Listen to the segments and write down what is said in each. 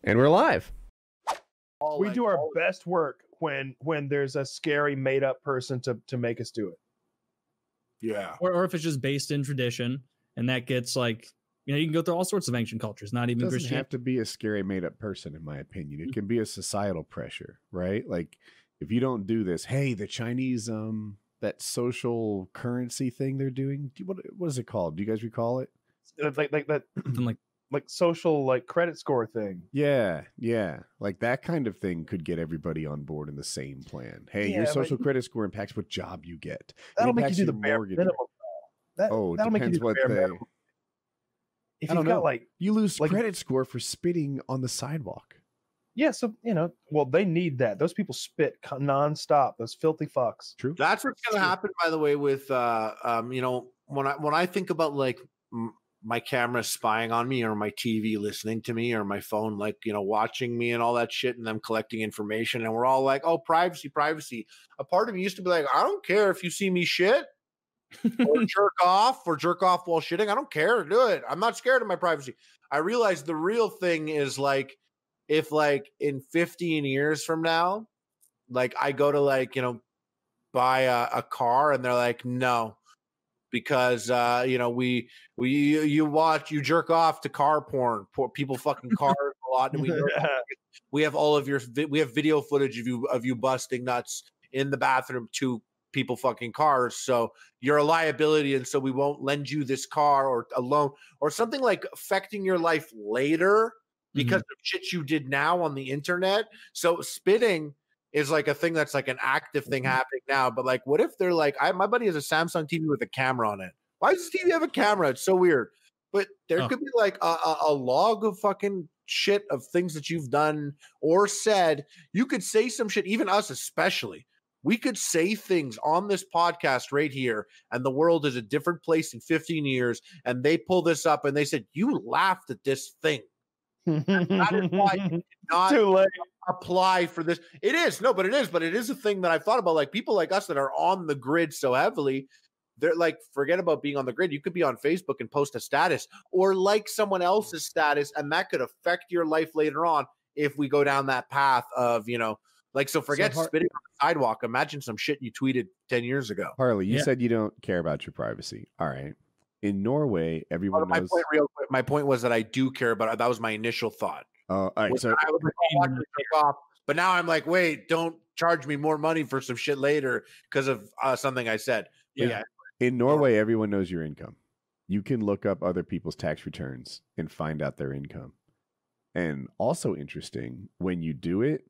And we're live. We do our best work when there's a scary made up person to make us do it. Yeah. Or if it's just based in tradition, and that gets like, you know, you can go through all sorts of ancient cultures, not even Christianity. It doesn't Christian. have to be a scary made up person, in my opinion. It can be a societal pressure, right? Like if you don't do this, hey, the Chinese, that social currency thing they're doing, what is it called? Do you guys recall it? Like that, like social like credit score thing. Yeah. Like that kind of thing could get everybody on board in the same plan. Hey, your social credit score impacts what job you get. That'll make you do the bare minimum. That'll make you do the bare minimum. If you've got like you lose credit score for spitting on the sidewalk. Yeah, so well, they need that. Those people spit nonstop. Those filthy fucks. True. That's what's going to happen, by the way, with when I think about like my camera spying on me, or my TV listening to me, or my phone watching me and all that shit, and them collecting information, and we're all like, oh, privacy. A part of me used to be like, I don't care if you see me shit or jerk off while shitting. I don't care. Do it. I'm not scared of my privacy. I realized the real thing is like, if like in 15 years from now, like I go to buy a car and they're like, no, because you jerk off to car porn, people fucking cars a lot, and we have all of we have video footage of you busting nuts in the bathroom to people fucking cars, so you're a liability, and so we won't lend you this car or a loan or something like affecting your life later because of shit you did now on the internet. So spitting is like a thing that's like an active thing happening now. But like, what if they're like, my buddy has a Samsung TV with a camera on it. Why does this TV have a camera? It's so weird. But there could be like a log of fucking shit of things that you've done or said. You could say some shit, even us especially. We could say things on this podcast right here, and the world is a different place in 15 years. And they pull this up and they said, you laughed at this thing. That is why you did not Too late. apply for this. It is a thing that I've thought about. Like people like us that are on the grid so heavily, they're like, forget about being on the grid. You could be on Facebook and post a status or like someone else's status, and that could affect your life later on if we go down that path of, so forget spitting on the sidewalk. Imagine some shit you tweeted 10 years ago. Harley, you said you don't care about your privacy. All right. In Norway, everyone knows. My point was that I do care about it. That was my initial thought. All right. So I was like, but now I'm like, wait, don't charge me more money for some shit later because of something I said. Yeah. In Norway, everyone knows your income. You can look up other people's tax returns and find out their income. And also interesting, when you do it,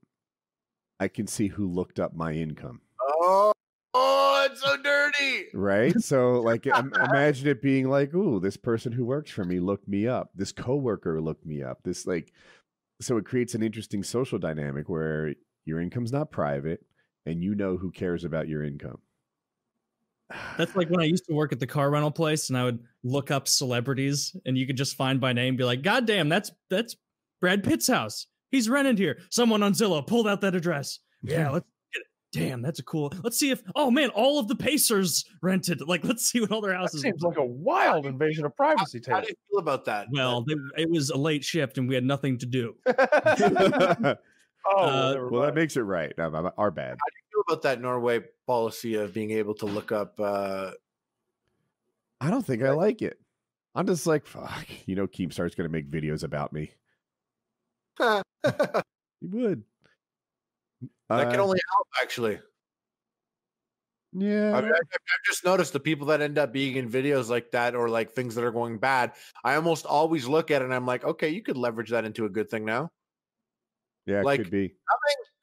I can see who looked up my income. Oh, it's so dirty. Right? So like imagine it being like, ooh, this person who works for me looked me up. This coworker looked me up. So it creates an interesting social dynamic where your income's not private and you know who cares about your income. That's like when I used to work at the car rental place and I would look up celebrities and you could just find by name, be like, God damn, that's Brad Pitt's house. He's rented here. Someone on Zillow pulled out that address. Yeah, let's get it. Damn, that's a cool. Let's see if, oh man, all of the Pacers rented. Like, let's see what all their houses. That seems like a wild invasion of privacy. How do you feel about that? Well, it was a late shift and we had nothing to do. Well, that makes it right. Our bad. How do you feel about that Norway policy of being able to look up? I don't think I like it. I'm just like, fuck. Keemstar's going to make videos about me. He would. That can only help, actually. Yeah. I've just noticed the people that end up being in videos like that or like things that are going bad, I almost always look at it and I'm like, okay, you could leverage that into a good thing now. Yeah, it could be.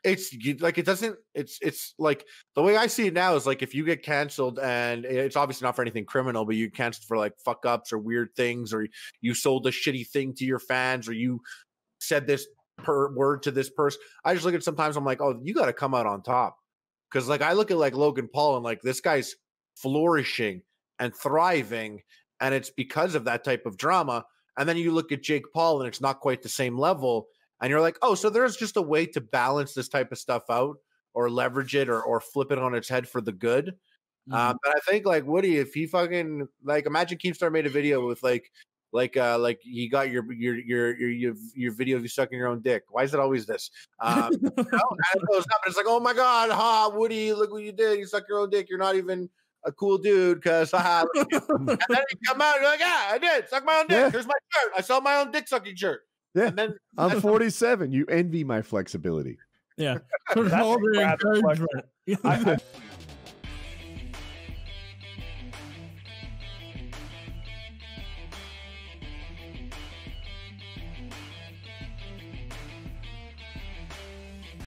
It's like it's like the way I see it now is like if you get canceled, and it's obviously not for anything criminal, but you canceled for like fuck ups or weird things, or you sold a shitty thing to your fans, or you said this word to this person. I just look at sometimes I'm like, oh, you got to come out on top, because like I look at like Logan Paul and like this guy's flourishing and thriving, and it's because of that type of drama. And then you look at Jake Paul and it's not quite the same level. And you're like, oh, so there's just a way to balance this type of stuff out or leverage it or flip it on its head for the good. But I think like Woody, if he fucking like imagine Keemstar made a video with like like you got your video of you sucking your own dick. Why is it always this? It's like, oh my God, Woody, look what you did. You suck your own dick. You're not even a cool dude because and then you come out and you're like, yeah, I did suck my own dick. Yeah. Here's my shirt. I sell my own dick sucking shirt. Yeah. And then I'm 47. You envy my flexibility. Yeah. That's